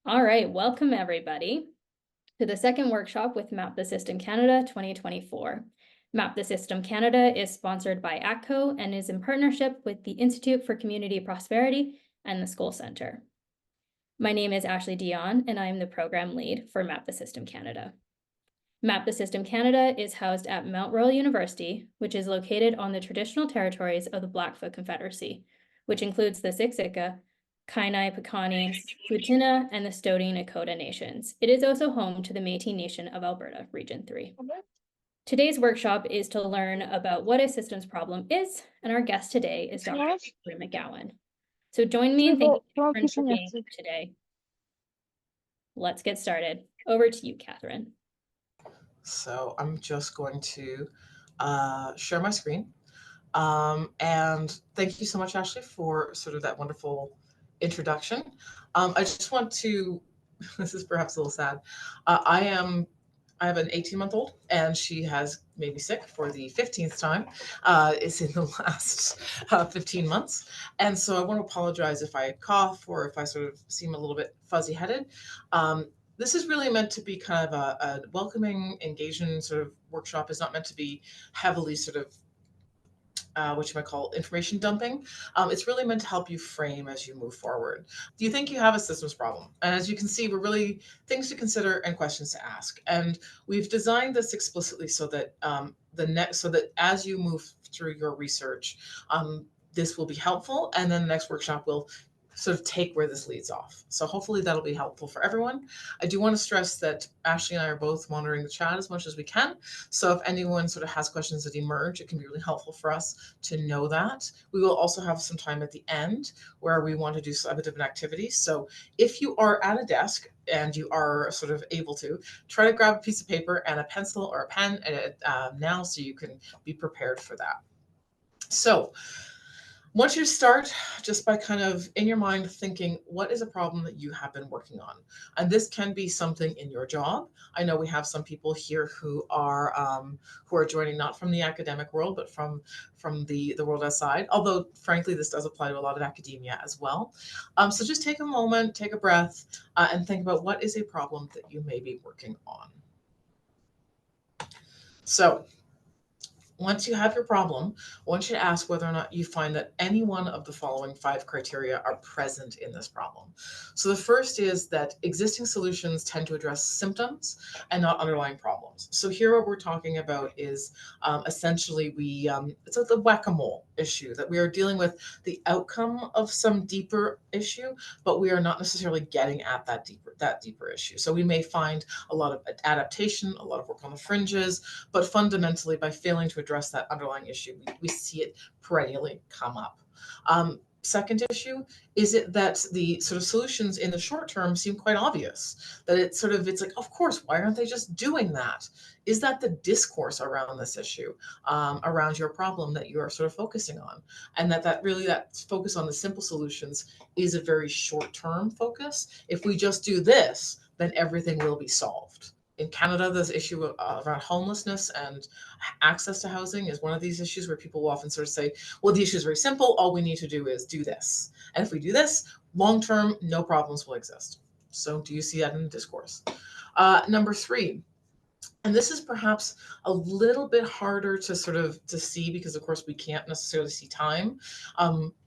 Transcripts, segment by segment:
All right, welcome everybody to the second workshop with Map the System Canada 2024. Map the System Canada is sponsored by ATCO and is in partnership with the Institute for Community Prosperity and the School Centre. My name is Ashley Dion and I am the program lead for Map the System Canada. Map the System Canada is housed at Mount Royal University, which is located on the traditional territories of the Blackfoot Confederacy, which includes the Siksika, Kainai, Piikani, Tsuut'ina, and the Stoney Nakoda nations. It is also home to the Métis Nation of Alberta, Region 3. Today's workshop is to learn about what a systems problem is, and our guest today is Dr. Catherine McGowan. So join me in thanking Catherine for being here today. Let's get started. Over to you, Catherine. So I'm just going to share my screen. And thank you so much, Ashley, for sort of that wonderful introduction. I just want to, this is perhaps a little sad. I have an 18-month-old, and she has made me sick for the 15th time. It's in the last 15 months. And so I want to apologize if I cough or if I sort of seem a little bit fuzzy-headed. This is really meant to be kind of a welcoming, engaging sort of workshop. It's not meant to be heavily sort of what you might call information dumping. It's really meant to help you frame as you move forward. Do you think you have a systems problem? And as you can see, we're really things to consider and questions to ask. And we've designed this explicitly so that so that as you move through your research, this will be helpful. And then the next workshop will sort of take where this leads off. So hopefully that'll be helpful for everyone. I do want to stress that Ashley and I are both monitoring the chat as much as we can. So if anyone sort of has questions that emerge, it can be really helpful for us to know that. We will also have some time at the end where we want to do a bit of an activity. So if you are at a desk and you are sort of able to, try to grab a piece of paper and a pencil or a pen now so you can be prepared for that. So once you start just by kind of in your mind thinking, what is a problem that you have been working on? And this can be something in your job. I know we have some people here who are joining not from the academic world, but from the world outside. Although, frankly, this does apply to a lot of academia as well. So just take a moment, take a breath, and think about what is a problem that you may be working on. So once you have your problem, I want you to ask whether or not you find that any one of the following 5 criteria are present in this problem. So the first is that existing solutions tend to address symptoms and not underlying problems. So here what we're talking about is essentially it's like the whack-a-mole issue, that we are dealing with the outcome of some deeper issue, but we are not necessarily getting at that deeper issue. So we may find a lot of adaptation, a lot of work on the fringes, but fundamentally by failing to address that underlying issue, we see it perennially come up. Second issue, is it that the sort of solutions in the short term seem quite obvious? That it's like, of course, why aren't they just doing that? Is that the discourse around this issue, around your problem that you are sort of focusing on? And that focus on the simple solutions is a very short-term focus. If we just do this, then everything will be solved. In Canada, this issue around homelessness and access to housing is one of these issues where people will often sort of say, well, the issue is very simple. All we need to do is do this. And if we do this, long term, no problems will exist. So do you see that in the discourse? Number 3, and this is perhaps a little bit harder to see because, of course, we can't necessarily see time,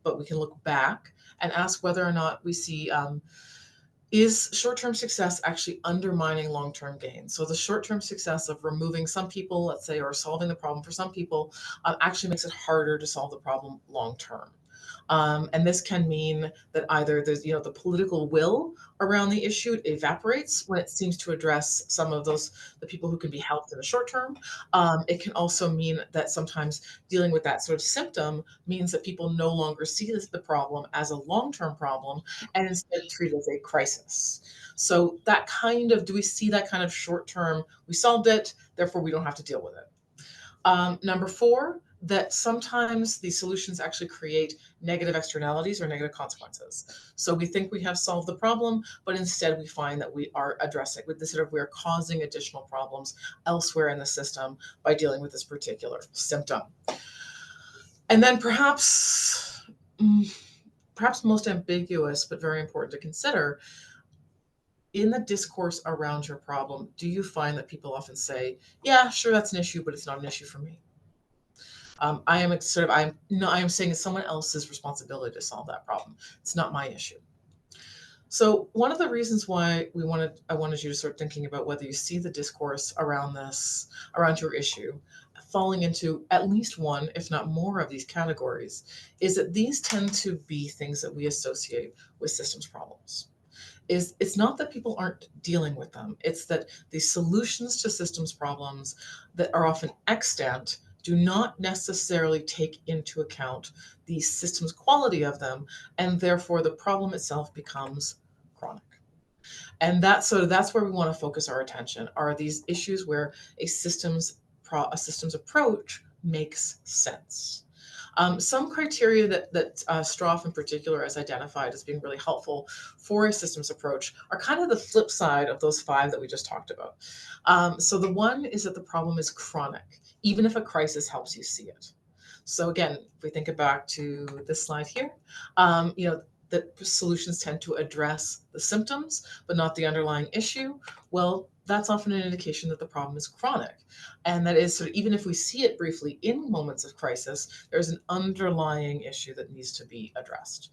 but we can look back and ask whether or not we see is short-term success actually undermining long-term gain? So the short-term success of removing some people, let's say, or solving the problem for some people, actually makes it harder to solve the problem long-term. And this can mean that either there's, the political will around the issue evaporates when it seems to address some of the people who can be helped in the short term. It can also mean that sometimes dealing with that sort of symptom means that people no longer see the problem as a long-term problem and instead treat it as a crisis. So do we see that kind of short term, we solved it, therefore we don't have to deal with it. Number 4, that sometimes these solutions actually create negative externalities or negative consequences. So we think we have solved the problem, but instead we find that we are addressing with this we are causing additional problems elsewhere in the system by dealing with this particular symptom. And then perhaps most ambiguous, but very important to consider, in the discourse around your problem, do you find that people often say, yeah, sure, that's an issue, but it's not an issue for me? I am sort of, I'm no, I am saying it's someone else's responsibility to solve that problem. It's not my issue. So one of the reasons why I wanted you to start thinking about whether you see the discourse around this, around your issue, falling into at least one, if not more, of these categories, is that these tend to be things that we associate with systems problems. It's not that people aren't dealing with them, it's that the solutions to systems problems that are often extant do not necessarily take into account the systems quality of them, and therefore the problem itself becomes chronic. And that's where we want to focus our attention, are these issues where a systems approach makes sense. Some criteria that Stroff in particular has identified as being really helpful for a systems approach are kind of the flip side of those five that we just talked about. So the one is that the problem is chronic, even if a crisis helps you see it. So again, if we think back to this slide here, you know, the solutions tend to address the symptoms, but not the underlying issue. Well, that's often an indication that the problem is chronic. And that is sort of, even if we see it briefly in moments of crisis, there's an underlying issue that needs to be addressed.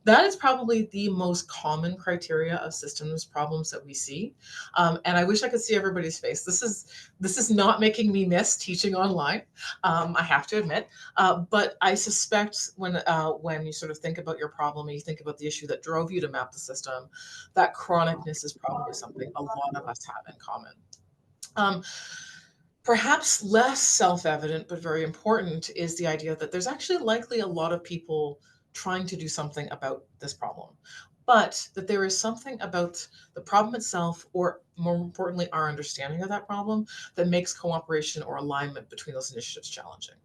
That is probably the most common criteria of systems problems that we see. And I wish I could see everybody's face. This is not making me miss teaching online. I have to admit. But I suspect when you sort of think about your problem and you think about the issue that drove you to map the system, that chronicness is probably something a lot of us have in common. Um, Perhaps less self-evident, but very important, is the idea that there's actually likely a lot of people trying to do something about this problem, but that there is something about the problem itself, or more importantly, our understanding of that problem, that makes cooperation or alignment between those initiatives challenging.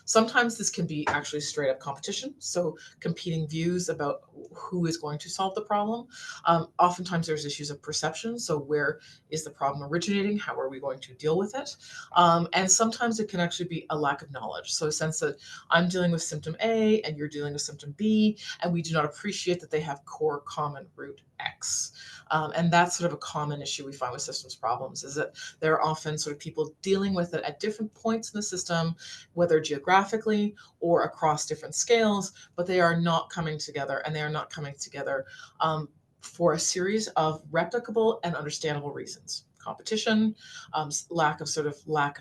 Sometimes this can be actually straight up competition, so competing views about who is going to solve the problem. Oftentimes there's issues of perception, so where is the problem originating? How are we going to deal with it? And sometimes it can actually be a lack of knowledge. So a sense that I'm dealing with symptom A and you're dealing with symptom B, and we do not appreciate that they have core common root X. And that's sort of a common issue we find with systems problems, is that there are often sort of people dealing with it at different points in the system, whether geographically or across different scales, but they are not coming together, and they are not coming together for a series of replicable and understandable reasons. Competition, lack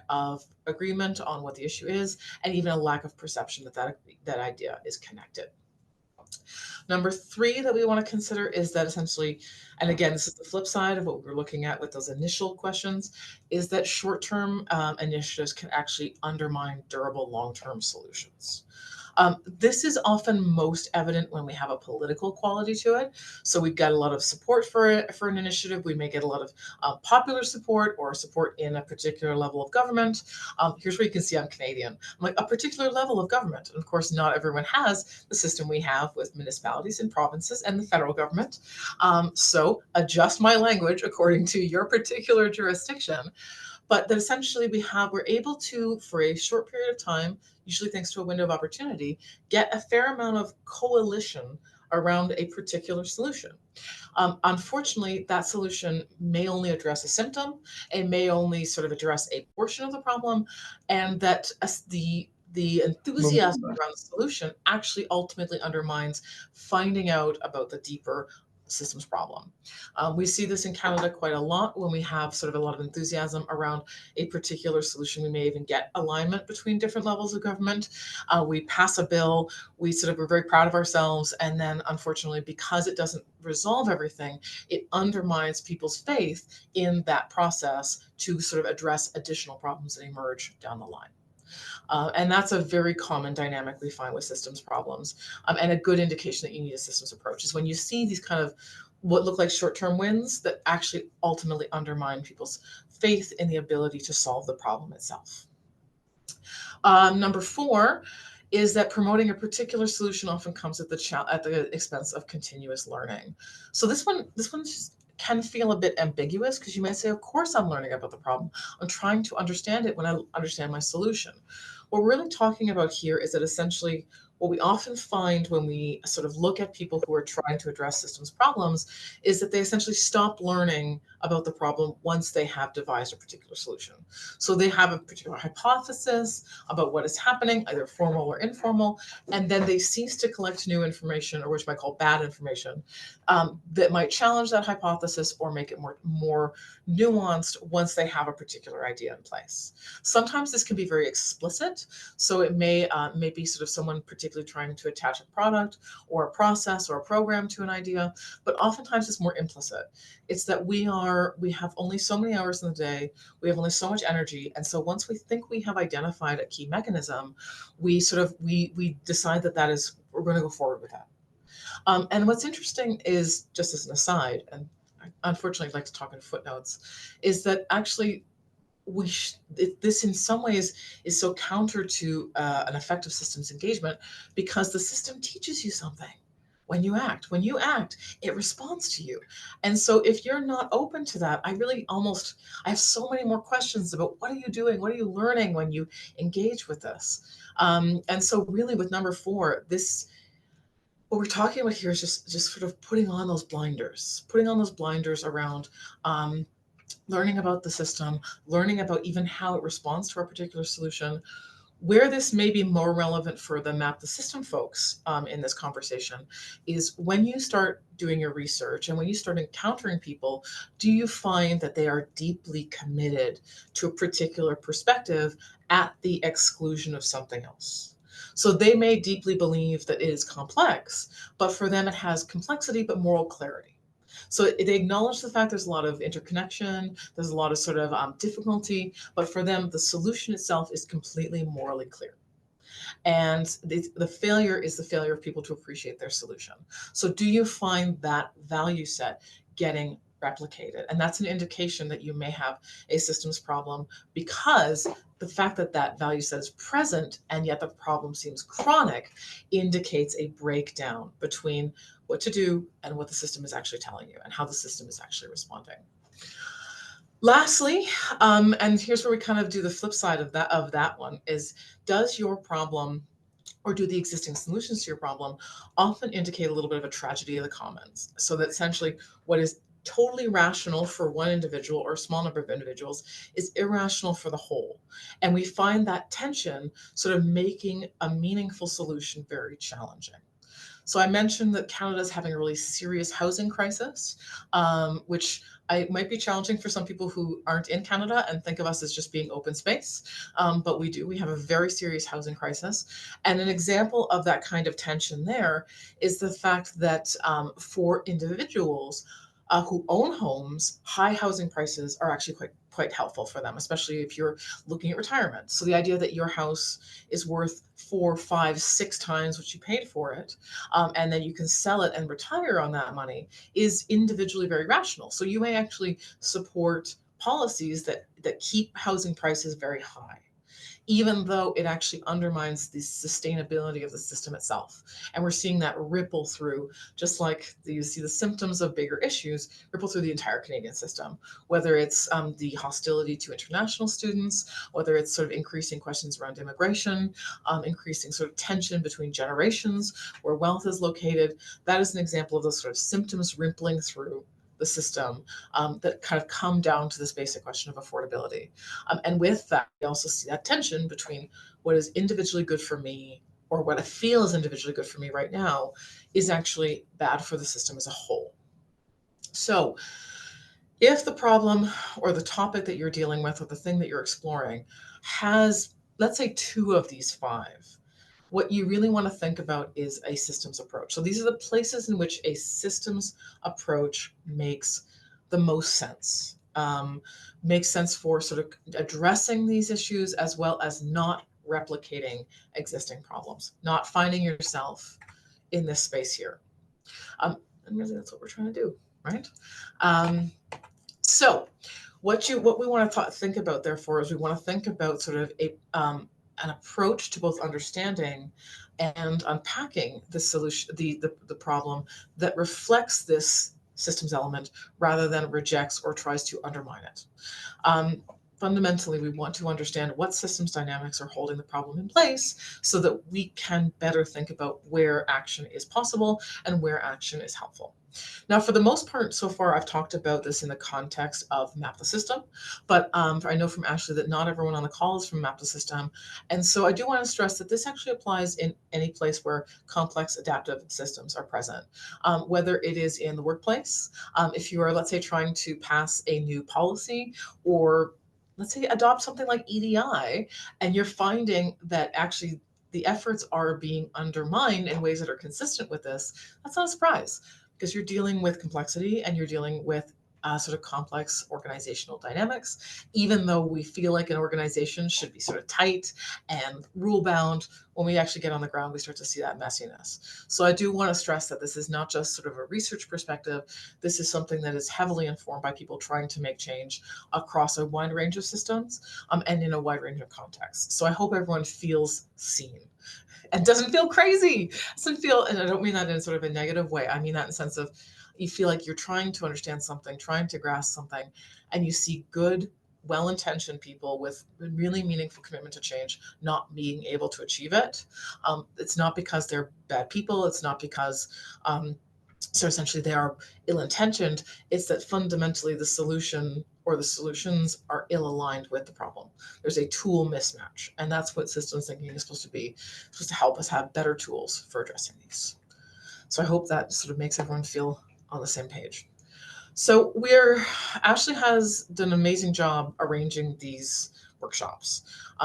of agreement on what the issue is, and even a lack of perception that idea is connected. Number three that we want to consider is that essentially, and again, this is the flip side of what we were looking at with those initial questions, is that short-term initiatives can actually undermine durable long-term solutions. This is often most evident when we have a political quality to it. So we've got a lot of support for an initiative. We may get a lot of popular support or support in a particular level of government. Here's where you can see I'm Canadian. I'm like, a particular level of government. And of course, not everyone has the system we have with municipalities and provinces and the federal government. So adjust my language according to your particular jurisdiction. But that essentially we're able to, for a short period of time, usually thanks to a window of opportunity, get a fair amount of coalition around a particular solution. Unfortunately, that solution may only address a symptom, it may only sort of address a portion of the problem, and that the enthusiasm around the solution actually ultimately undermines finding out about the deeper systems problem. We see this in Canada quite a lot when we have sort of a lot of enthusiasm around a particular solution. We may even get alignment between different levels of government. We pass a bill, we're very proud of ourselves, and then unfortunately, because it doesn't resolve everything, it undermines people's faith in that process to sort of address additional problems that emerge down the line. And that's a very common dynamic we find with systems problems. And a good indication that you need a systems approach is when you see these kind of what look like short-term wins that actually ultimately undermine people's faith in the ability to solve the problem itself. Number four is that promoting a particular solution often comes at the expense of continuous learning. So this one just can feel a bit ambiguous, because you might say, of course I'm learning about the problem. I'm trying to understand it when I understand my solution. What we're really talking about here is that essentially what we often find when we sort of look at people who are trying to address systems problems is that they essentially stop learning about the problem once they have devised a particular solution. So they have a particular hypothesis about what is happening, either formal or informal, and then they cease to collect new information, or which I call bad information, that might challenge that hypothesis or make it more nuanced once they have a particular idea in place. Sometimes this can be very explicit, so it may be sort of someone particularly trying to attach a product or a process or a program to an idea, but oftentimes it's more implicit. It's that we have only so many hours in the day, we have only so much energy, and so once we think we have identified a key mechanism, we decide that we're going to go forward with that. And what's interesting is, just as an aside, and I unfortunately like to talk in footnotes, is that actually this in some ways is so counter to an effective systems engagement, because the system teaches you something when you act. When you act, it responds to you. And so if you're not open to that, I have so many more questions about what are you doing? What are you learning when you engage with this? And so really with number 4, what we're talking about here is just sort of putting on those blinders around learning about the system, learning about even how it responds to our particular solution. Where this may be more relevant for the Map the System folks in this conversation is when you start doing your research and when you start encountering people, do you find that they are deeply committed to a particular perspective at the exclusion of something else? So they may deeply believe that it is complex, but for them it has complexity but moral clarity. So they acknowledge the fact there's a lot of interconnection, there's a lot of sort of difficulty, but for them the solution itself is completely morally clear. And the failure is the failure of people to appreciate their solution. So do you find that value set getting replicated? And that's an indication that you may have a systems problem, because the fact that that value set is present and yet the problem seems chronic indicates a breakdown between what to do and what the system is actually telling you and how the system is actually responding. Lastly, and here's where we kind of do the flip side of that one, is does your problem, or do the existing solutions to your problem, often indicate a little bit of a tragedy of the commons? So that essentially what is totally rational for one individual or a small number of individuals is irrational for the whole. And we find that tension sort of making a meaningful solution very challenging. So I mentioned that Canada is having a really serious housing crisis, which might be challenging for some people who aren't in Canada and think of us as just being open space. But we have a very serious housing crisis. And an example of that kind of tension there is the fact that for individuals who own homes, high housing prices are actually quite helpful for them, especially if you're looking at retirement. So the idea that your house is worth 4, 5, 6 times what you paid for it, and then you can sell it and retire on that money, is individually very rational. So you may actually support policies that keep housing prices very high, even though it actually undermines the sustainability of the system itself. And we're seeing that ripple through, just like you see the symptoms of bigger issues ripple through the entire Canadian system, whether it's the hostility to international students, whether it's sort of increasing questions around immigration, increasing sort of tension between generations, where wealth is located. That is an example of those sort of symptoms rippling through the system that kind of come down to this basic question of affordability. And with that, we also see that tension between what is individually good for me, or what I feel is individually good for me right now, is actually bad for the system as a whole. So if the problem or the topic that you're dealing with or the thing that you're exploring has, let's say, 2 of these 5, what you really want to think about is a systems approach. So these are the places in which a systems approach makes the most sense. Makes sense for sort of addressing these issues, as well as not replicating existing problems, not finding yourself in this space here. And really that's what we're trying to do, right? So what we want to think about, therefore, is we want to think about sort of an approach to both understanding and unpacking the solution, the problem that reflects this systems element rather than rejects or tries to undermine it. fundamentally, we want to understand what systems dynamics are holding the problem in place so that we can better think about where action is possible and where action is helpful. Now, for the most part, so far, I've talked about this in the context of Map the System, but I know from Ashley that not everyone on the call is from Map the System. And so I do want to stress that this actually applies in any place where complex adaptive systems are present, whether it is in the workplace, if you are, let's say, trying to pass a new policy, or let's say adopt something like EDI, and you're finding that actually the efforts are being undermined in ways that are consistent with this, that's not a surprise because you're dealing with complexity and you're dealing with sort of complex organizational dynamics. Even though we feel like an organization should be sort of tight and rule bound, when we actually get on the ground, we start to see that messiness. So I do want to stress that this is not just sort of a research perspective. This is something that is heavily informed by people trying to make change across a wide range of systems and in a wide range of contexts. So I hope everyone feels seen and doesn't feel crazy, doesn't feel, and I don't mean that in sort of a negative way. I mean that in the sense of you feel like you're trying to understand something, trying to grasp something, and you see good, well-intentioned people with really meaningful commitment to change not being able to achieve it. It's not because they're bad people. It's not because so essentially they are ill-intentioned. It's that fundamentally the solution or the solutions are ill-aligned with the problem. There's a tool mismatch, and that's what systems thinking is supposed to be. It's supposed to help us have better tools for addressing these. So I hope that sort of makes everyone feel on the same page. So Ashley has done an amazing job arranging these workshops.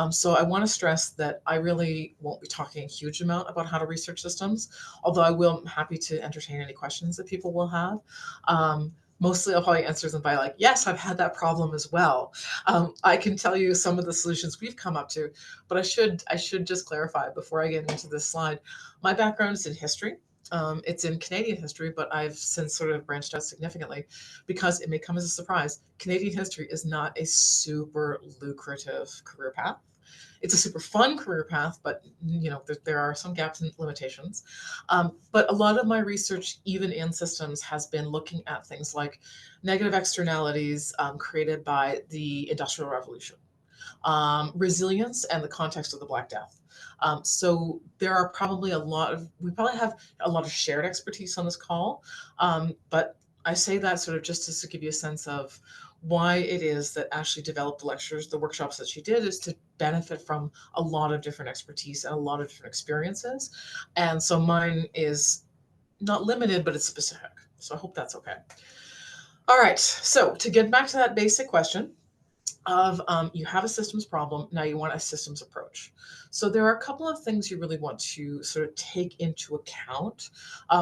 So I want to stress that I really won't be talking a huge amount about how to research systems, although I'm happy to entertain any questions that people will have. Mostly I'll probably answer them by like, yes, I've had that problem as well. I can tell you some of the solutions we've come up to, but I should just clarify before I get into this slide. My background is in history. It's in Canadian history, but I've since sort of branched out significantly because it may come as a surprise. Canadian history is not a super lucrative career path. It's a super fun career path, but there are some gaps and limitations. But a lot of my research, even in systems, has been looking at things like negative externalities created by the Industrial Revolution, resilience, and the context of the Black Death. So there are probably we probably have a lot of shared expertise on this call, but I say that sort of just to give you a sense of why it is that Ashley developed the workshops that she did, is to benefit from a lot of different expertise and a lot of different experiences. And so mine is not limited, but it's specific. So I hope that's okay. All right, so to get back to that basic question of you have a systems problem, now you want a systems approach. So there are a couple of things you really want to sort of take into account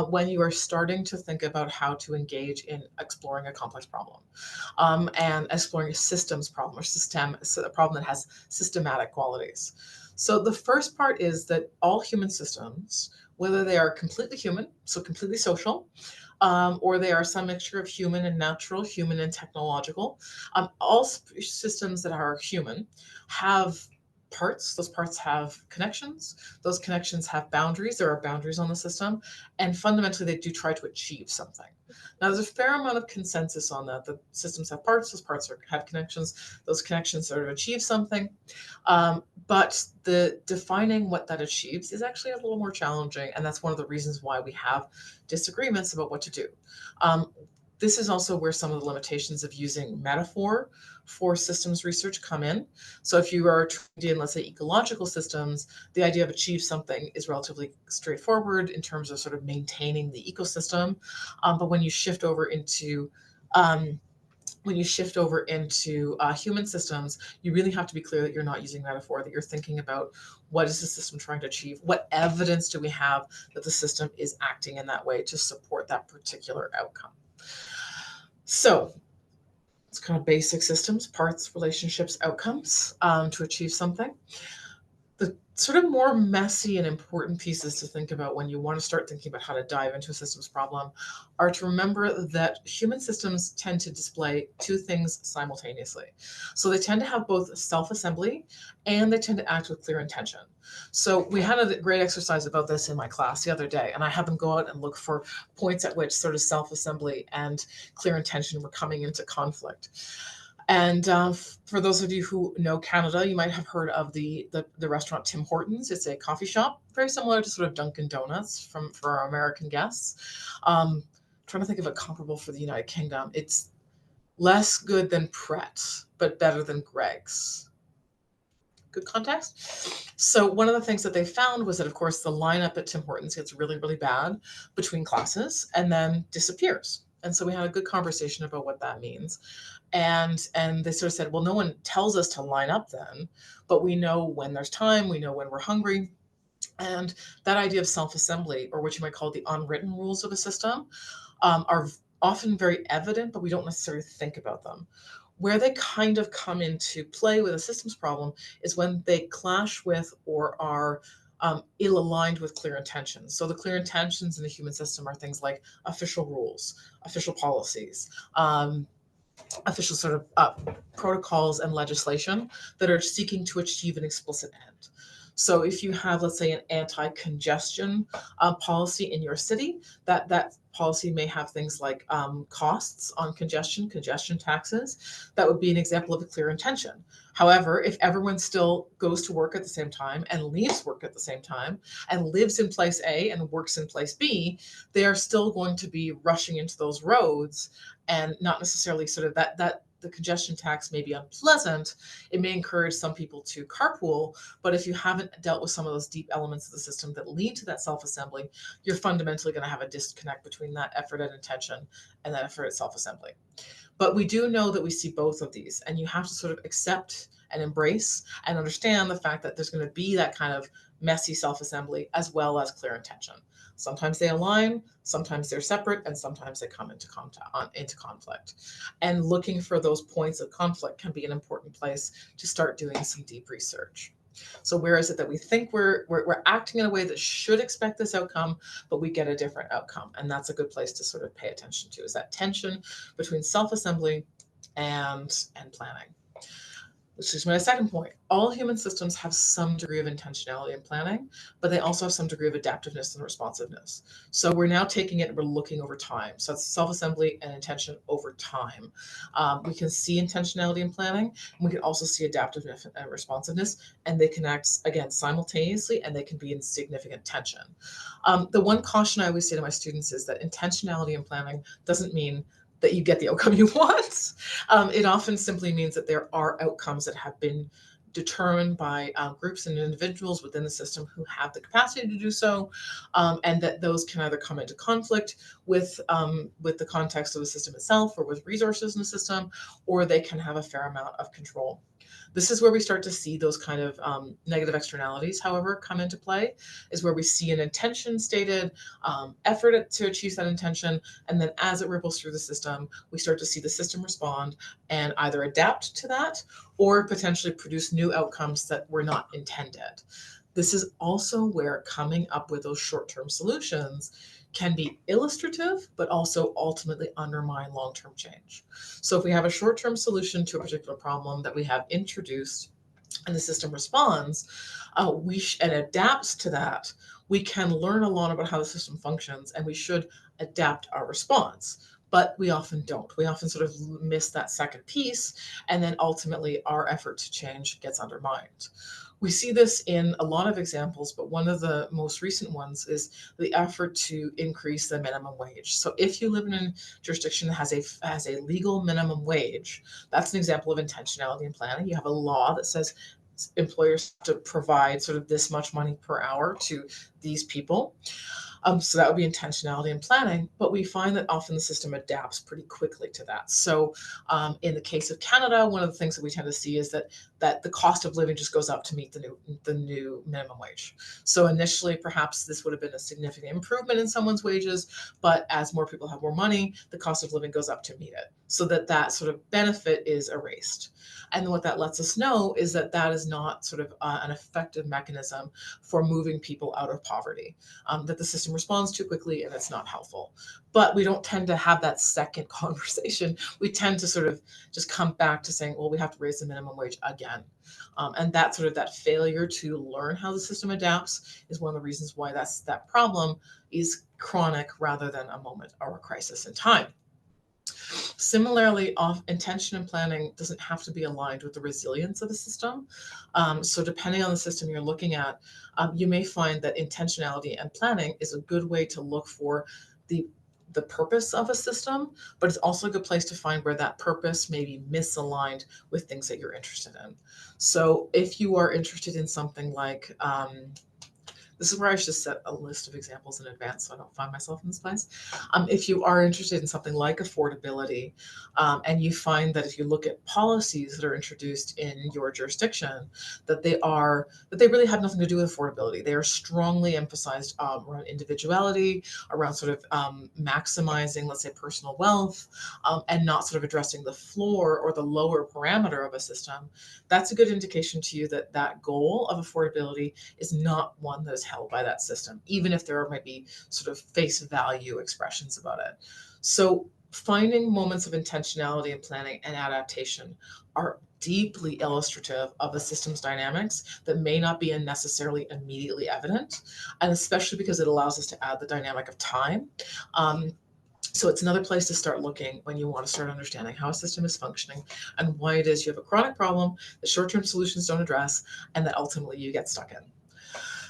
when you are starting to think about how to engage in exploring a complex problem and exploring a systems problem or a problem that has systematic qualities. So the first part is that all human systems, whether they are completely human, so completely social, or they are some mixture of human and natural, human and technological. All systems that are human have parts. Those parts have connections. Those connections have boundaries. There are boundaries on the system. And fundamentally, they do try to achieve something. Now, there's a fair amount of consensus on that. The systems have parts. Those parts have connections. Those connections sort of achieve something. But the defining what that achieves is actually a little more challenging. And that's one of the reasons why we have disagreements about what to do. This is also where some of the limitations of using metaphor for systems research come in. So if you are trained in, let's say, ecological systems, the idea of achieve something is relatively straightforward in terms of sort of maintaining the ecosystem. But when you shift over into human systems, you really have to be clear that you're not using metaphor, that you're thinking about what is the system trying to achieve? What evidence do we have that the system is acting in that way to support that particular outcome? So it's kind of basic systems, parts, relationships, outcomes to achieve something. The sort of more messy and important pieces to think about when you want to start thinking about how to dive into a systems problem are to remember that human systems tend to display two things simultaneously. So they tend to have both self-assembly and they tend to act with clear intention. So we had a great exercise about this in my class the other day, and I had them go out and look for points at which sort of self-assembly and clear intention were coming into conflict. And for those of you who know Canada, you might have heard of the restaurant Tim Hortons. It's a coffee shop, very similar to sort of Dunkin' Donuts for our American guests. Trying to think of a comparable for the United Kingdom. It's less good than Pret, but better than Greg's. Good context. So one of the things that they found was that, of course, the lineup at Tim Hortons gets really, really bad between classes and then disappears. And so we had a good conversation about what that means. And they sort of said, well, no one tells us to line up then, but we know when there's time, we know when we're hungry. And that idea of self-assembly, or what you might call the unwritten rules of a system, are often very evident, but we don't necessarily think about them. Where they kind of come into play with a systems problem is when they clash with or are ill-aligned with clear intentions. So the clear intentions in the human system are things like official rules, official policies, official sort of protocols and legislation that are seeking to achieve an explicit end. So if you have, let's say, an anti-congestion policy in your city, that policy may have things like costs on congestion taxes. That would be an example of a clear intention. However, if everyone still goes to work at the same time and leaves work at the same time and lives in place A and works in place B, they are still going to be rushing into those roads and not necessarily sort of that the congestion tax may be unpleasant. It may encourage some people to carpool, but if you haven't dealt with some of those deep elements of the system that lead to that self-assembly, you're fundamentally going to have a disconnect between that effort at intention and that effort at self-assembly. But we do know that we see both of these, and you have to sort of accept and embrace and understand the fact that there's going to be that kind of messy self-assembly as well as clear intention. Sometimes they align, sometimes they're separate, and sometimes they come into conflict. And looking for those points of conflict can be an important place to start doing some deep research. So where is it that we think we're acting in a way that should expect this outcome, but we get a different outcome? And that's a good place to sort of pay attention to, is that tension between self-assembly and planning. Which is my second point. All human systems have some degree of intentionality and planning, but they also have some degree of adaptiveness and responsiveness. So we're now taking it and we're looking over time. So it's self-assembly and intention over time. We can see intentionality and planning, and we can also see adaptiveness and responsiveness, and they can act, again, simultaneously, and they can be in significant tension. The one caution I always say to my students is that intentionality and planning doesn't mean that you get the outcome you want. It often simply means that there are outcomes that have been determined by groups and individuals within the system who have the capacity to do so, and that those can either come into conflict with the context of the system itself or with resources in the system, or they can have a fair amount of control. This is where we start to see those kind of negative externalities, however, come into play, is where we see an intention stated, effort to achieve that intention, and then as it ripples through the system, we start to see the system respond and either adapt to that or potentially produce new outcomes that were not intended. This is also where coming up with those short-term solutions can be illustrative, but also ultimately undermine long-term change. So if we have a short-term solution to a particular problem that we have introduced and the system responds, and adapts to that, we can learn a lot about how the system functions, and we should adapt our response. But we often don't. We often sort of miss that second piece, and then ultimately our effort to change gets undermined. We see this in a lot of examples, but one of the most recent ones is the effort to increase the minimum wage. So if you live in a jurisdiction that has a legal minimum wage, that's an example of intentionality and planning. You have a law that says employers have to provide sort of this much money per hour to these people. So that would be intentionality and planning, but we find that often the system adapts pretty quickly to that. So in the case of Canada, one of the things that we tend to see is that the cost of living just goes up to meet the new minimum wage. So initially, perhaps this would have been a significant improvement in someone's wages, but as more people have more money, the cost of living goes up to meet it, so that sort of benefit is erased. And what that lets us know is that that is not sort of an effective mechanism for moving people out of poverty, that the system responds too quickly and it's not helpful. But we don't tend to have that second conversation. We tend to sort of just come back to saying, well, we have to raise the minimum wage again. And that sort of that failure to learn how the system adapts is one of the reasons why that problem is chronic rather than a moment or a crisis in time. Similarly, intention and planning doesn't have to be aligned with the resilience of the system. So depending on the system you're looking at, you may find that intentionality and planning is a good way to look for the the purpose of a system, but it's also a good place to find where that purpose may be misaligned with things that you're interested in. So if you are interested in something like, this is where I should set a list of examples in advance so I don't find myself in this place. If you are interested in something like affordability, and you find that if you look at policies that are introduced in your jurisdiction, that they really have nothing to do with affordability. They are strongly emphasized around individuality, around sort of maximizing, let's say, personal wealth, and not sort of addressing the floor or the lower parameter of a system. That's a good indication to you that that goal of affordability is not one that is held by that system, even if there might be sort of face value expressions about it. So finding moments of intentionality and planning and adaptation are deeply illustrative of the system's dynamics that may not be necessarily immediately evident, and especially because it allows us to add the dynamic of time. So it's another place to start looking when you want to start understanding how a system is functioning and why it is you have a chronic problem that short-term solutions don't address and that ultimately you get stuck in.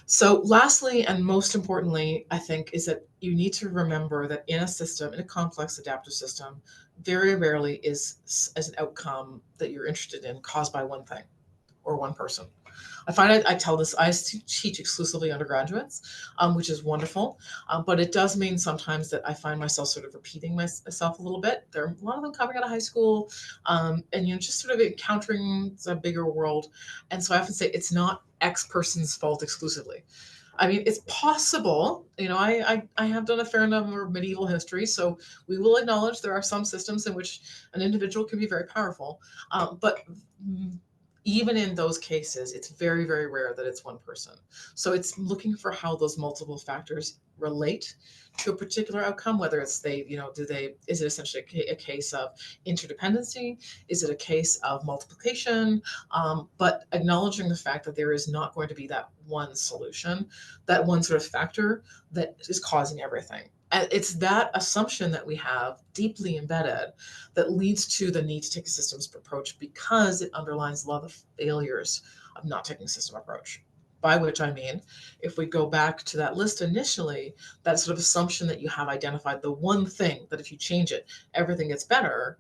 So lastly, and most importantly, I think, is that you need to remember that in a system, in a complex adaptive system, very rarely is as an outcome that you're interested in caused by one thing or one person. I find I tell this, I teach exclusively undergraduates, which is wonderful. But it does mean sometimes that I find myself sort of repeating myself a little bit. There are a lot of them coming out of high school, and just sort of encountering a bigger world. And so I often say it's not X person's fault exclusively. I mean, it's possible, I have done a fair number of medieval history, so we will acknowledge there are some systems in which an individual can be very powerful. But even in those cases, it's very, very rare that it's one person. So it's looking for how those multiple factors relate to a particular outcome, whether it's is it essentially a case of interdependency? Is it a case of multiplication? But acknowledging the fact that there is not going to be that one solution, that one sort of factor that is causing everything. And it's that assumption that we have deeply embedded that leads to the need to take a systems approach, because it underlines a lot of the failures of not taking a system approach. By which I mean, if we go back to that list initially, that sort of assumption that you have identified the one thing that if you change it, everything gets better,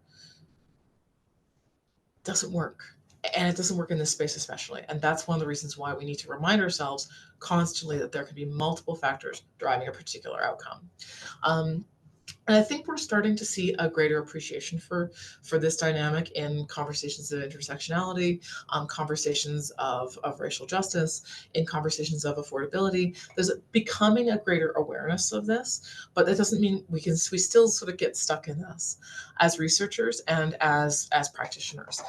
doesn't work. And it doesn't work in this space especially. And that's one of the reasons why we need to remind ourselves constantly that there can be multiple factors driving a particular outcome. And I think we're starting to see a greater appreciation for this dynamic in conversations of intersectionality, conversations of racial justice, in conversations of affordability. There's becoming a greater awareness of this, but that doesn't mean we still sort of get stuck in this as researchers and as practitioners.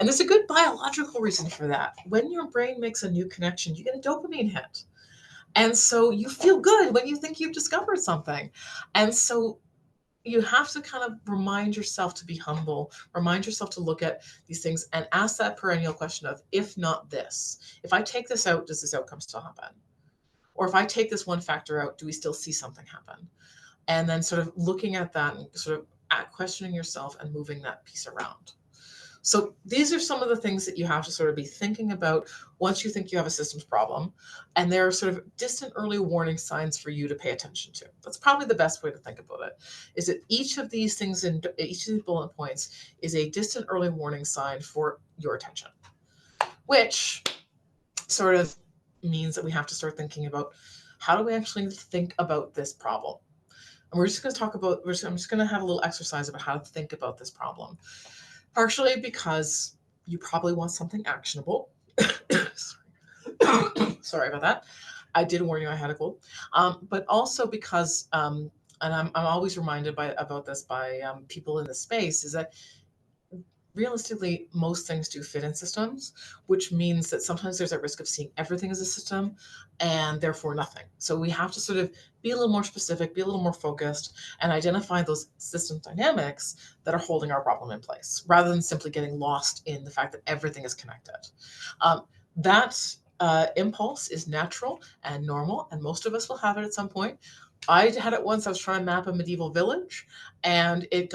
And there's a good biological reason for that. When your brain makes a new connection, you get a dopamine hit. And so you feel good when you think you've discovered something. And so you have to kind of remind yourself to be humble, remind yourself to look at these things and ask that perennial question of, if not this, if I take this out, does this outcome still happen? Or if I take this one factor out, do we still see something happen? And then sort of looking at that and sort of questioning yourself and moving that piece around. So these are some of the things that you have to sort of be thinking about once you think you have a systems problem. And there are sort of distant early warning signs for you to pay attention to. That's probably the best way to think about it, is that each of these things in each of these bullet points is a distant early warning sign for your attention, which sort of means that we have to start thinking about, how do we actually think about this problem? And we're just going to I'm just going to have a little exercise about how to think about this problem. Partially because you probably want something actionable. Sorry about that. I did warn you I had a cold. But also because, and I'm always reminded about this by people in the space, is that realistically, most things do fit in systems, which means that sometimes there's a risk of seeing everything as a system and therefore nothing. So we have to sort of be a little more specific, be a little more focused, and identify those system dynamics that are holding our problem in place, rather than simply getting lost in the fact that everything is connected. That impulse is natural and normal, and most of us will have it at some point. I had it once. I was trying to map a medieval village, and it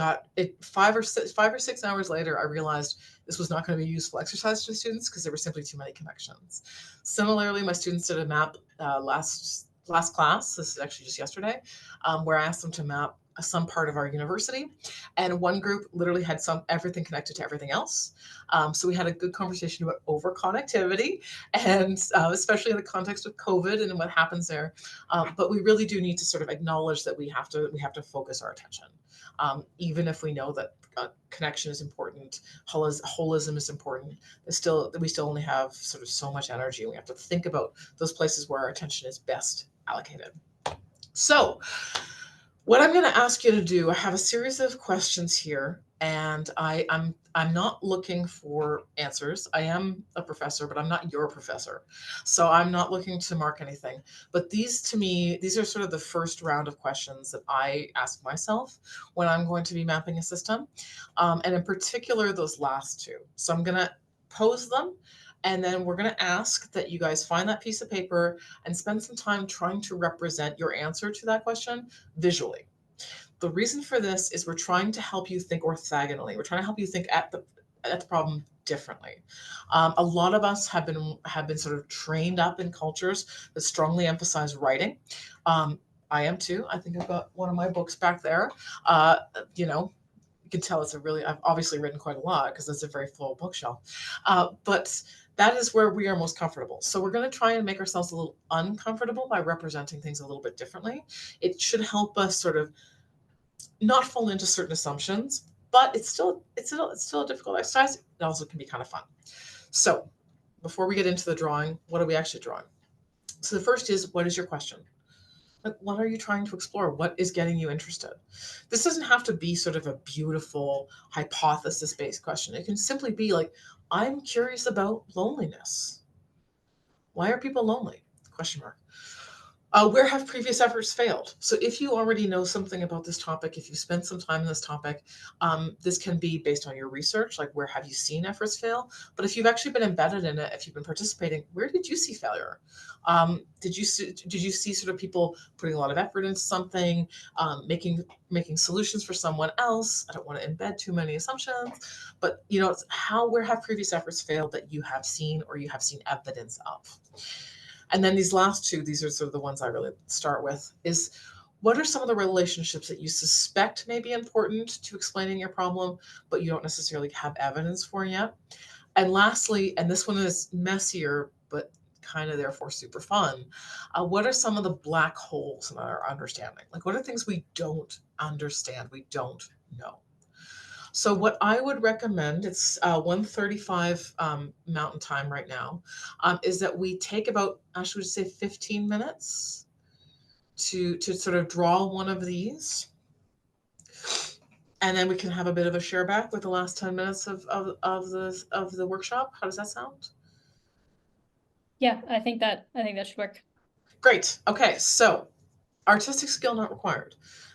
5 or 6 hours later, I realized this was not going to be a useful exercise to students because there were simply too many connections. Similarly, my students did a map last class. This is actually just yesterday, where I asked them to map some part of our university, and one group literally had everything connected to everything else. So we had a good conversation about over connectivity, and especially in the context of COVID and what happens there. But we really do need to sort of acknowledge that we have to focus our attention, even if we know that connection is important, holism is important. We still only have sort of so much energy, and we have to think about those places where our attention is best allocated. So, what I'm going to ask you to do, I have a series of questions here, and I'm not looking for answers. I am a professor, but I'm not your professor, so I'm not looking to mark anything. But these are sort of the first round of questions that I ask myself when I'm going to be mapping a system, and in particular those last two. So I'm going to pose them, and then we're going to ask that you guys find that piece of paper and spend some time trying to represent your answer to that question visually. The reason for this is we're trying to help you think orthogonally. We're trying to help you think at the problem differently. A lot of us have been sort of trained up in cultures that strongly emphasize writing. I am too. I think I've got one of my books back there. You know, you can tell I've obviously written quite a lot because it's a very full bookshelf. But that is where we are most comfortable. So we're going to try and make ourselves a little uncomfortable by representing things a little bit differently. It should help us sort of not fall into certain assumptions, but it's still a difficult exercise. It also can be kind of fun. So before we get into the drawing, what are we actually drawing? So the first is, what is your question? Like, what are you trying to explore? What is getting you interested? This doesn't have to be sort of a beautiful hypothesis-based question. It can simply be like, I'm curious about loneliness. Why are people lonely? Question mark. Where have previous efforts failed? So if you already know something about this topic, if you've spent some time on this topic, this can be based on your research, like where have you seen efforts fail? But if you've actually been embedded in it, if you've been participating, where did you see failure? Did you see sort of people putting a lot of effort into something, making solutions for someone else? I don't want to embed too many assumptions, but it's where have previous efforts failed that you have seen or you have seen evidence of? And then these last two, these are sort of the ones I really start with, is what are some of the relationships that you suspect may be important to explaining your problem, but you don't necessarily have evidence for yet? And lastly, and this one is messier, but kind of therefore super fun, what are some of the black holes in our understanding? Like, what are things we don't understand, we don't know? So what I would recommend, it's 1:35 Mountain Time right now, is that we take about, I should say 15 minutes to sort of draw one of these. And then we can have a bit of a share back with the last 10 minutes of the workshop. How does that sound? Yeah, I think that should work. Great. Okay, so artistic skill not required,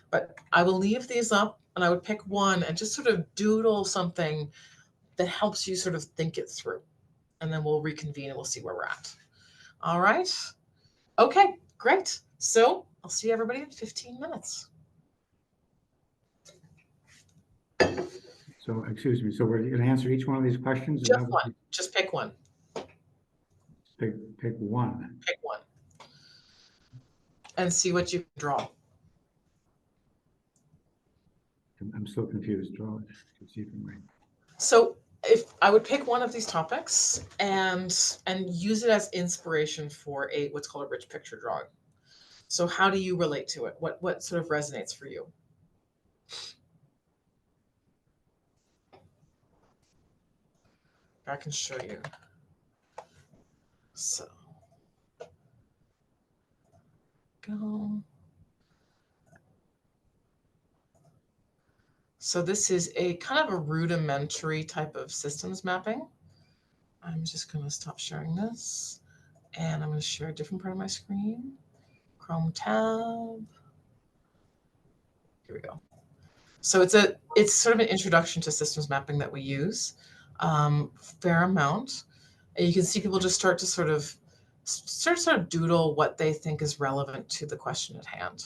but I will leave these up and I would pick one and just sort of doodle something that helps you sort of think it through. And then we'll reconvene and we'll see where we're at. All right. Okay, great. So I'll see everybody in 15 minutes. So, excuse me, so we're going to answer each one of these questions? Just one. Just pick one. Pick one. Pick one. And see what you can draw. I'm still confused. Draw it. See if I'm right. So if I would pick one of these topics and use it as inspiration for what's called a rich picture drawing. So how do you relate to it? What sort of resonates for you? I can show you. So go. So this is a kind of a rudimentary type of systems mapping. I'm just going to stop sharing this and I'm going to share a different part of my screen. Chrome tab. Here we go. So it's sort of an introduction to systems mapping that we use, fair amount. And you can see people just start to sort of doodle what they think is relevant to the question at hand.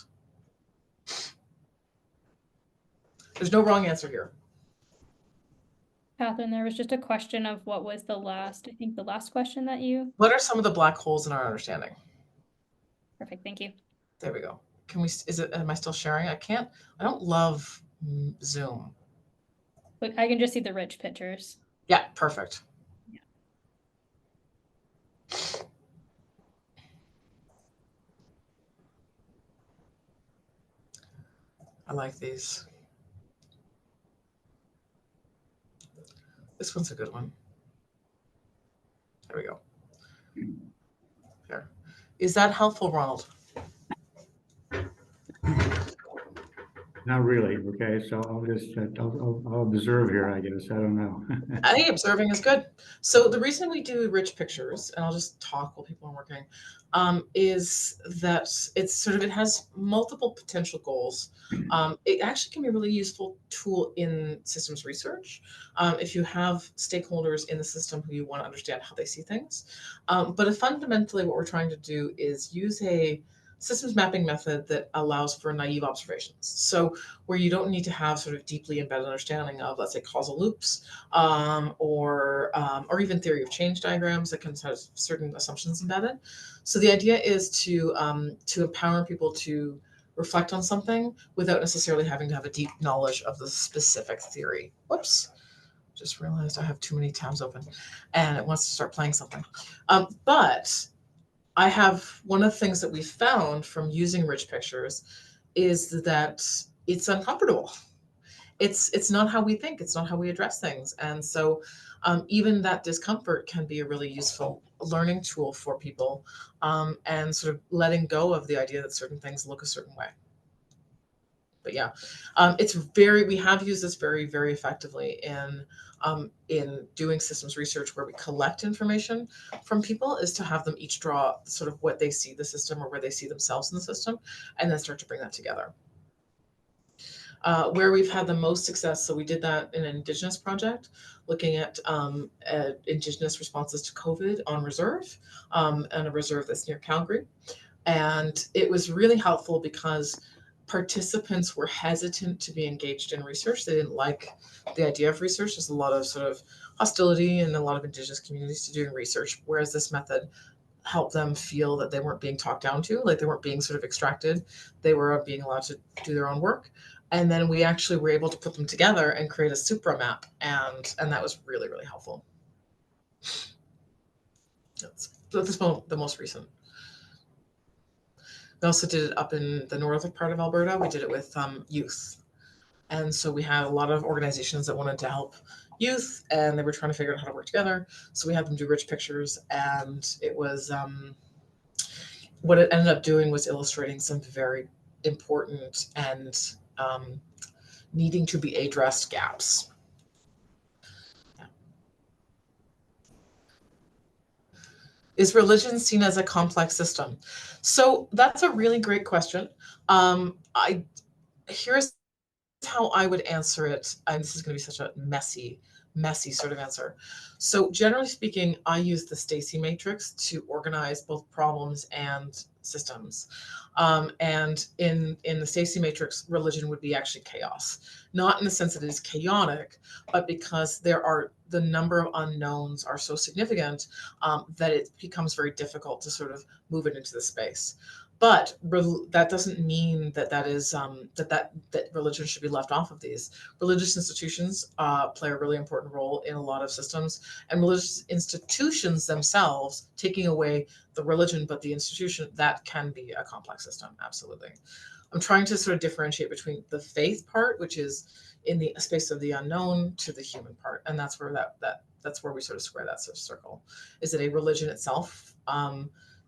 There's no wrong answer here. Catherine, there was just a question of what was the last, I think the last question that you, What are some of the black holes in our understanding? perfect, thank you. There we go. Can we, am I still sharing? I don't love Zoom. But I can just see the rich pictures. Yeah, perfect. Yeah. I like these. This one's a good one. There we go. Here. Is that helpful, Ronald? Not really, okay, so I'll just, I'll observe here, I guess, I don't know. I think observing is good. So the reason we do rich pictures, and I'll just talk while people are working, is that it's sort of, it has multiple potential goals. It actually can be a really useful tool in systems research if you have stakeholders in the system who you want to understand how they see things. But fundamentally what we're trying to do is use a systems mapping method that allows for naive observations. So where you don't need to have sort of deeply embedded understanding of, let's say, causal loops, or even theory of change diagrams that can have certain assumptions embedded. So the idea is to empower people to reflect on something without necessarily having to have a deep knowledge of the specific theory. Whoops. Just realized I have too many tabs open and it wants to start playing something. But I have, one of the things that we found from using rich pictures is that it's uncomfortable. It's not how we think, it's not how we address things. And so even that discomfort can be a really useful learning tool for people, and sort of letting go of the idea that certain things look a certain way. But yeah, we have used this very, very effectively in doing systems research where we collect information from people, is to have them each draw sort of what they see the system or where they see themselves in the system, and then start to bring that together. Where we've had the most success, so we did that in an Indigenous project, looking at Indigenous responses to COVID on reserve, and a reserve that's near Calgary. And it was really helpful because participants were hesitant to be engaged in research. They didn't like the idea of research. There's a lot of sort of hostility in a lot of Indigenous communities to doing research, whereas this method helped them feel that they weren't being talked down to, like they weren't being sort of extracted. They were being allowed to do their own work. And then we actually were able to put them together and create a supra map, and that was really, really helpful. That's the most recent. We also did it up in the northern part of Alberta. We did it with youth. And so we had a lot of organizations that wanted to help youth, and they were trying to figure out how to work together. So we had them do rich pictures, and it was, what it ended up doing was illustrating some very important and needing to be addressed gaps. Yeah. Is religion seen as a complex system? So that's a really great question. Here's how I would answer it, and this is going to be such a messy sort of answer. So generally speaking, I use the Stacy matrix to organize both problems and systems. And in the Stacy matrix, religion would be actually chaos, not in the sense that it is chaotic, but because the number of unknowns are so significant that it becomes very difficult to sort of move it into the space. But that doesn't mean that is that religion should be left off of these. Religious institutions play a really important role in a lot of systems, and religious institutions themselves, taking away the religion but the institution, that can be a complex system. Absolutely. I'm trying to sort of differentiate between the faith part, which is in the space of the unknown, to the human part, and that's where that's where we sort of square that sort of circle. Is it a religion itself?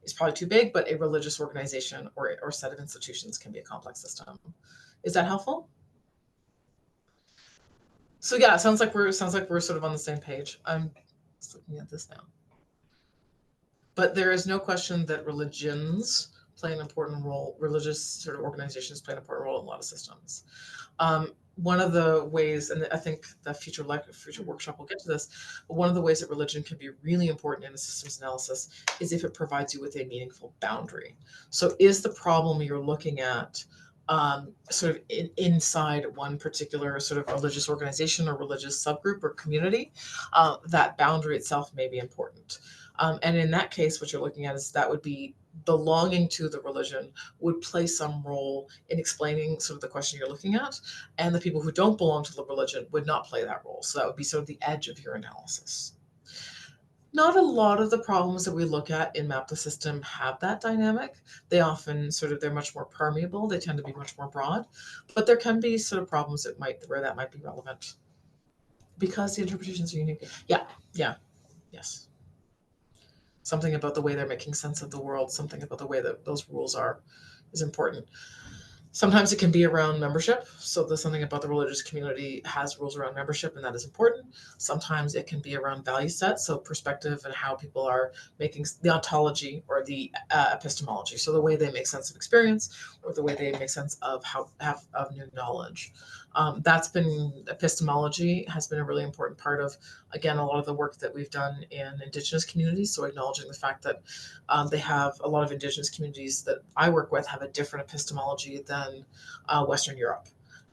Is probably too big, but a religious organization or set of institutions can be a complex system. Is that helpful? So yeah, it sounds like we're sort of on the same page. I'm just looking at this now. But there is no question that religions play an important role. Religious sort of organizations play an important role in a lot of systems. One of the ways, and I think the future workshop will get to this, but one of the ways that religion can be really important in a systems analysis is if it provides you with a meaningful boundary. So is the problem you're looking at sort of inside one particular sort of religious organization or religious subgroup or community, that boundary itself may be important. And in that case, what you're looking at is that would be belonging to the religion would play some role in explaining sort of the question you're looking at, and the people who don't belong to the religion would not play that role. So that would be sort of the edge of your analysis. Not a lot of the problems that we look at in Map the System have that dynamic. They often they're much more permeable. They tend to be much more broad, but there can be sort of problems where that might be relevant because the interpretations are unique. Yes. Something about the way they're making sense of the world, something about the way that those rules are is important. Sometimes it can be around membership. So there's something about the religious community has rules around membership, and that is important. Sometimes it can be around value sets, so perspective and how people are making the ontology or the epistemology. So the way they make sense of experience, or the way they make sense of of new knowledge. Epistemology has been a really important part of, again, a lot of the work that we've done in Indigenous communities. So acknowledging the fact that they have a lot of Indigenous communities that I work with have a different epistemology than Western Europe.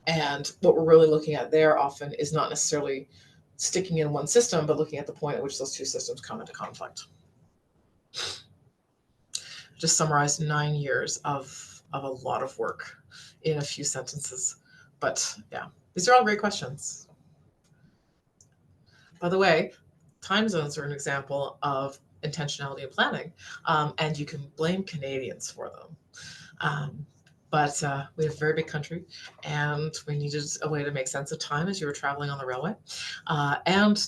And what we're really looking at there often is not necessarily sticking in one system, but looking at the point at which those two systems come into conflict. Just summarized 9 years of a lot of work in a few sentences. But yeah, these are all great questions. By the way, time zones are an example of intentionality and planning, and you can blame Canadians for them. But we have a very big country, and we needed a way to make sense of time as you were traveling on the railway. And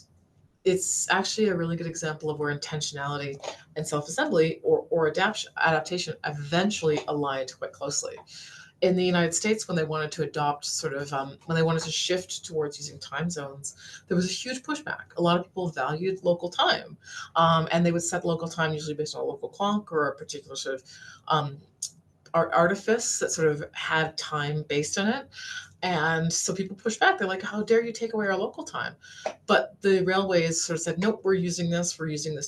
it's actually a really good example of where intentionality and self-assembly or adaptation eventually aligned quite closely. In the United States, when they wanted to adopt when they wanted to shift towards using time zones, there was a huge pushback. A lot of people valued local time, and they would set local time usually based on a local clock or a particular sort of artifice that sort of had time based in it. And so people pushed back. They're like, how dare you take away our local time? But the railways sort of said, nope, we're using this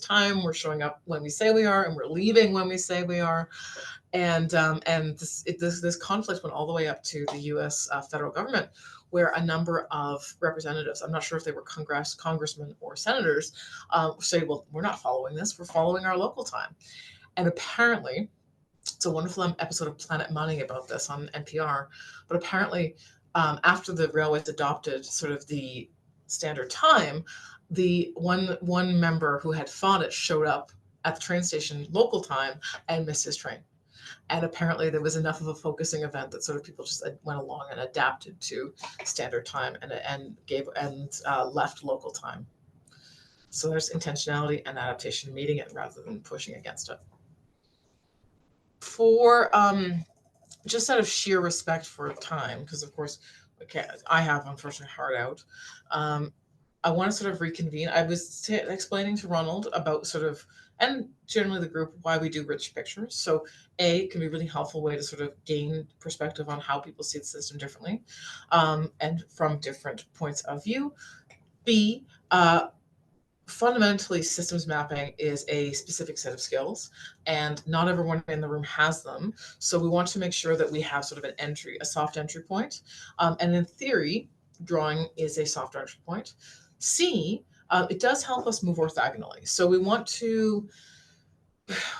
time. We're showing up when we say we are, and we're leaving when we say we are. And this conflict went all the way up to the U.S. Federal government, where a number of representatives, I'm not sure if they were congressmen or senators, say, well, we're not following this. We're following our local time. And apparently, it's a wonderful episode of Planet Money about this on NPR. But apparently, after the railways adopted sort of the standard time, the one member who had fought it showed up at the train station local time and missed his train. And apparently there was enough of a focusing event that sort of people just went along and adapted to standard time and left local time. So there's intentionality and adaptation meeting it rather than pushing against it. For just out of sheer respect for time, because of course I have unfortunately heart out, I want to sort of reconvene. I was explaining to Ronald about sort of, and generally the group, why we do rich pictures. So A, can be a really helpful way to sort of gain perspective on how people see the system differently, and from different points of view. B, fundamentally, systems mapping is a specific set of skills, and not everyone in the room has them. So we want to make sure that we have sort of a soft entry point. And in theory, drawing is a soft entry point. C, it does help us move orthogonally. So we want to,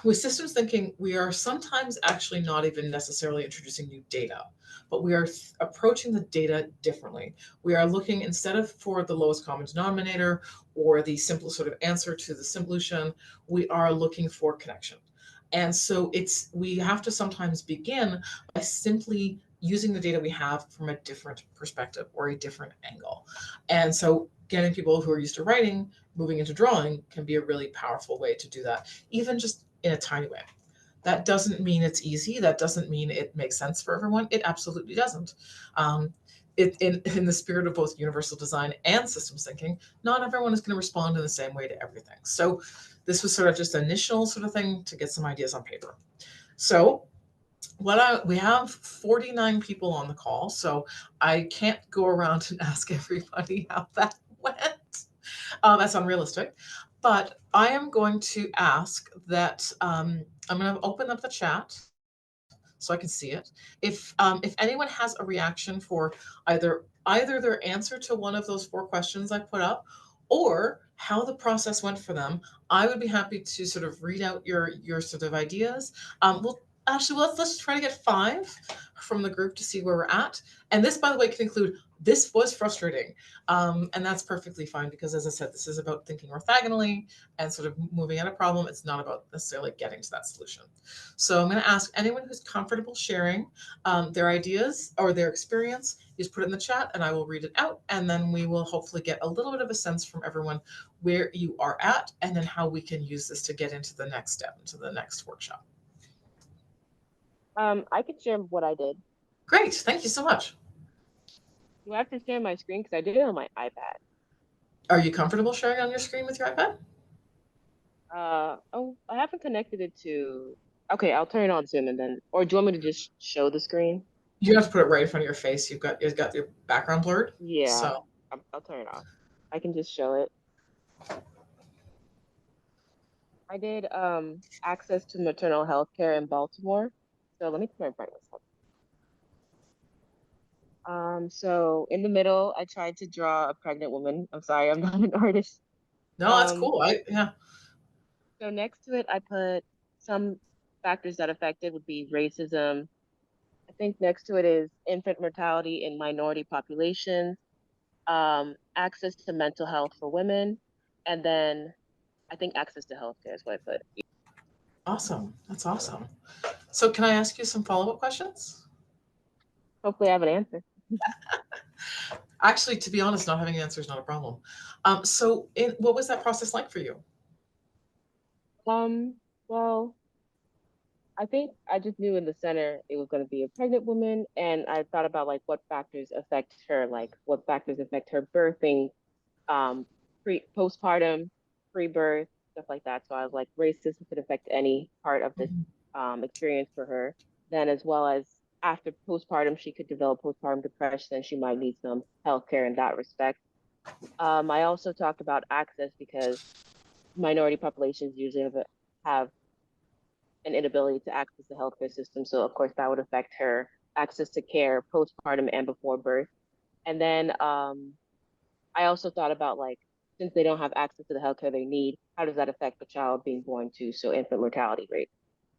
with systems thinking, we are sometimes actually not even necessarily introducing new data, but we are approaching the data differently. We are looking, instead of for the lowest common denominator or the simplest sort of answer to the solution, we are looking for connection. And so we have to sometimes begin by simply using the data we have from a different perspective or a different angle. And so getting people who are used to writing, moving into drawing can be a really powerful way to do that, even just in a tiny way. That doesn't mean it's easy. That doesn't mean it makes sense for everyone. It absolutely doesn't. In the spirit of both universal design and systems thinking, not everyone is going to respond in the same way to everything. So this was sort of just an initial sort of thing to get some ideas on paper. So we have 49 people on the call, so I can't go around and ask everybody how that went. That's unrealistic. But I am going to ask that I'm going to open up the chat so I can see it. If anyone has a reaction for either their answer to one of those 4 questions I put up, or how the process went for them, I would be happy to sort of read out your sort of ideas. Let's try to get 5 from the group to see where we're at. And this, by the way, can include this was frustrating, and that's perfectly fine because, as I said, this is about thinking orthogonally and sort of moving at a problem. It's not about necessarily getting to that solution. So I'm going to ask anyone who's comfortable sharing their ideas or their experience, just put it in the chat and I will read it out. And then we will hopefully get a little bit of a sense from everyone where you are at and then how we can use this to get into the next step, into the next workshop. I could share what I did. Great. Thank you so much. Do I have to share my screen? Because I did it on my iPad. Are you comfortable sharing on your screen with your iPad? Oh, I haven't connected it to. Okay, I'll turn it on Zoom and then, or do you want me to just show the screen? You have to put it right in front of your face. You've got your background blurred. Yeah, So I'll turn it off. I can just show it. I did access to maternal health care in Baltimore. So let me turn my brightness up. So in the middle, I tried to draw a pregnant woman. I'm sorry, I'm not an artist. no, that's cool. Yeah. So next to it, I put some factors that affected would be racism. I think next to it is infant mortality in minority populations, access to mental health for women, and then I think access to healthcare is what I put. Awesome. That's awesome. So can I ask you some follow-up questions? Hopefully I have an answer. Actually, to be honest, not having an answer is not a problem. So what was that process like for you? Well, I think I just knew in the center it was going to be a pregnant woman, and I thought about like what factors affect her, like what factors affect her birthing, postpartum, pre-birth, stuff like that. So I was like, racism could affect any part of this experience for her. Then as well as after postpartum, she could develop postpartum depression, and she might need some healthcare in that respect. I also talked about access because minority populations usually have an inability to access the healthcare system. So of course that would affect her access to care postpartum and before birth. And then I also thought about like, since they don't have access to the healthcare they need, how does that affect the child being born too? So infant mortality rate.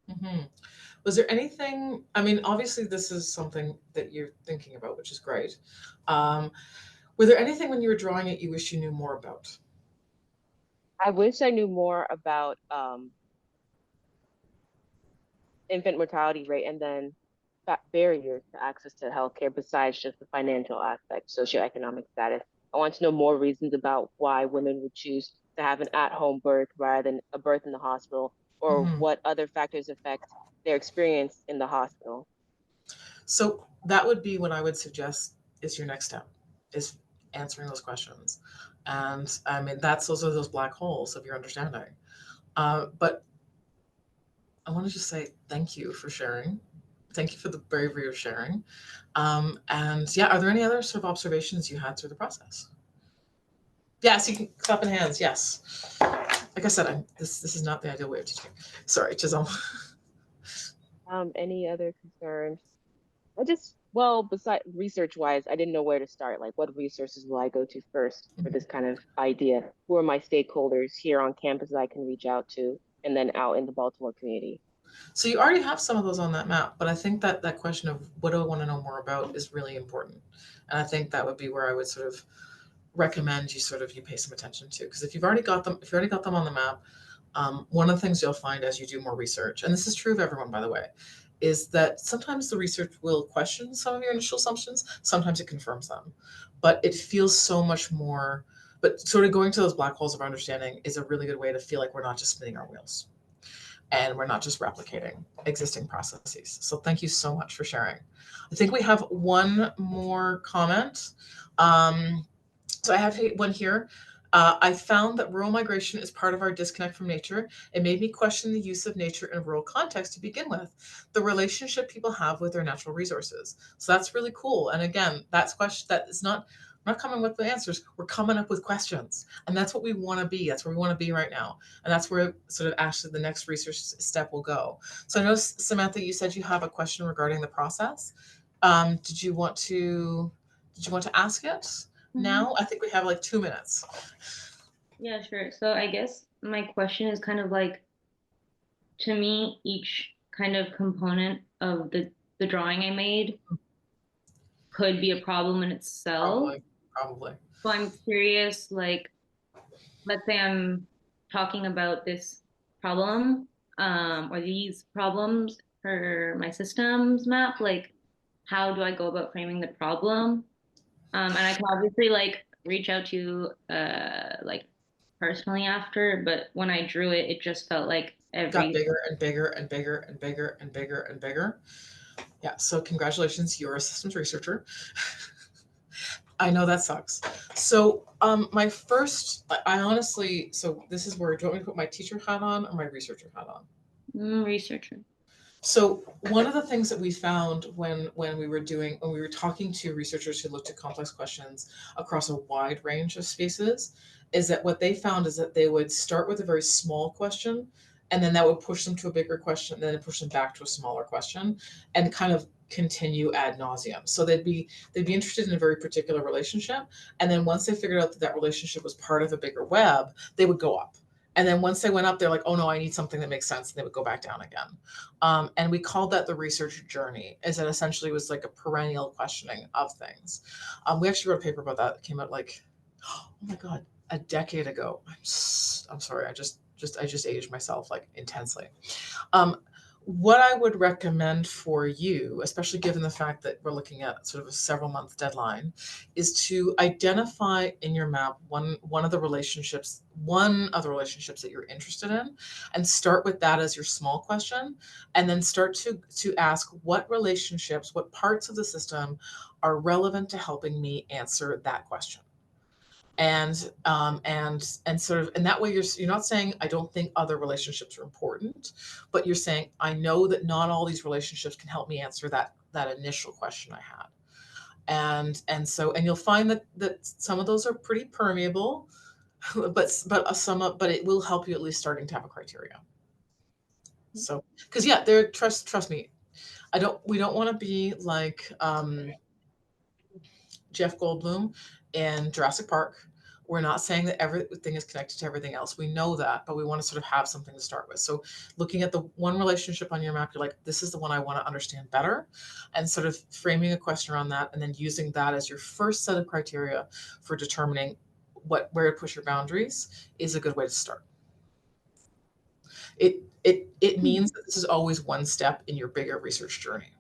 Mm-hmm. Was there anything, I mean, obviously this is something that you're thinking about, which is great. Were there anything when you were drawing it you wish you knew more about? I wish I knew more about infant mortality rate and then barriers to access to healthcare besides just the financial aspect, socioeconomic status. I want to know more reasons about why women would choose to have an at-home birth rather than a birth in the hospital, or what other factors affect their experience in the hospital. So that would be what I would suggest is your next step, is answering those questions. And I mean, those are those black holes of your understanding. But I want to just say thank you for sharing. Thank you for the bravery of sharing. And yeah, are there any other sort of observations you had through the process? Yes, you can clap in hands. Yes. Like I said, this is not the ideal way of teaching. Sorry, Chisholm. Any other concerns? Besides research-wise, I didn't know where to start. Like, what resources will I go to first for this kind of idea? Who are my stakeholders here on campus that I can reach out to, and then out in the Baltimore community? So you already have some of those on that map, but I think that question of what do I want to know more about is really important. And I think that would be where I would sort of recommend you pay some attention to, because if you've already got them on the map, one of the things you'll find as you do more research, and this is true of everyone, by the way, is that sometimes the research will question some of your initial assumptions, sometimes it confirms them, but it feels so much more, but sort of going to those black holes of understanding is a really good way to feel like we're not just spinning our wheels and we're not just replicating existing processes. So thank you so much for sharing. I think we have one more comment. So I have one here. I found that rural migration is part of our disconnect from nature. It made me question the use of nature in a rural context to begin with, the relationship people have with their natural resources. So that's really cool. And again, that is not We're not coming with the answers. We're coming up with questions. And that's what we want to be. That's where we want to be right now. And that's where sort of actually the next research step will go. So I know, Samantha, you said you have a question regarding the process. Did you want to ask it now? I think we have like 2 minutes. Yeah, sure. So I guess my question is kind of like, to me, each kind of component of the drawing I made could be a problem in itself. Probably. So I'm curious, like, let's say I'm talking about this problem, or these problems for my systems map, like, how do I go about framing the problem? And I can obviously like reach out to you, like personally after, but when I drew it, it just felt like Got bigger and bigger and bigger and bigger and bigger and bigger. Yeah, so congratulations, you're a systems researcher. I know that sucks. So my first, I honestly, so this is where, do you want me to put my teacher hat on or my researcher hat on? Researcher. So one of the things that we found when we were talking to researchers who looked at complex questions across a wide range of spaces, is that what they found is that they would start with a very small question, and then that would push them to a bigger question, and then push them back to a smaller question, and kind of continue ad nauseum. So they'd be interested in a very particular relationship, and then once they figured out that that relationship was part of a bigger web, they would go up. And then once they went up, they're like, oh no, I need something that makes sense. And they would go back down again. And we called that the research journey, as it essentially was like a perennial questioning of things. We actually wrote a paper about that. It came out like, oh my God, a decade ago. I'm sorry. I just aged myself like intensely. What I would recommend for you, especially given the fact that we're looking at sort of a several month deadline, is to identify in your map one of the relationships that you're interested in, and start with that as your small question, and then start to ask what relationships, what parts of the system are relevant to helping me answer that question. And sort of, and that way you're not saying I don't think other relationships are important, but you're saying I know that not all these relationships can help me answer that initial question I had. And you'll find that some of those are pretty permeable, but it will help you at least starting to have a criteria. So, because yeah, trust me, we don't want to be like Jeff Goldblum in Jurassic Park. We're not saying that everything is connected to everything else. We know that, but we want to sort of have something to start with. So looking at the one relationship on your map, you're like, this is the one I want to understand better, and sort of framing a question around that, and then using that as your first set of criteria for determining where to push your boundaries is a good way to start. It means that this is always one step in your bigger research journey,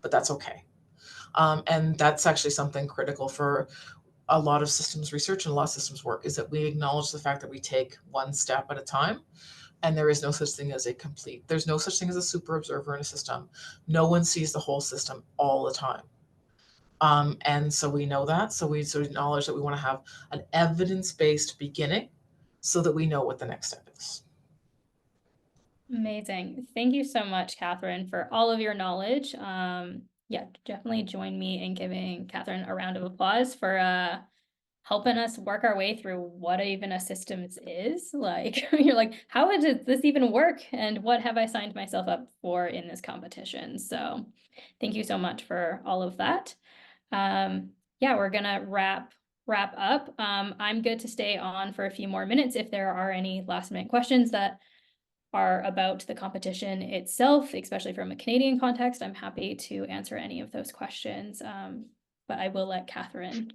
but that's okay. And that's actually something critical for a lot of systems research and a lot of systems work, is that we acknowledge the fact that we take one step at a time, and there is no such thing as there's no such thing as a super observer in a system. No one sees the whole system all the time. And so we know that, so we sort of acknowledge that we want to have an evidence-based beginning so that we know what the next step is. Amazing. Thank you so much, Catherine, for all of your knowledge. Yeah, definitely join me in giving Catherine a round of applause for helping us work our way through what even a systems is. Like, you're like, how does this even work? And what have I signed myself up for in this competition? So thank you so much for all of that. Yeah, we're gonna wrap up. I'm good to stay on for a few more minutes if there are any last minute questions that are about the competition itself, especially from a Canadian context. I'm happy to answer any of those questions, but I will let Catherine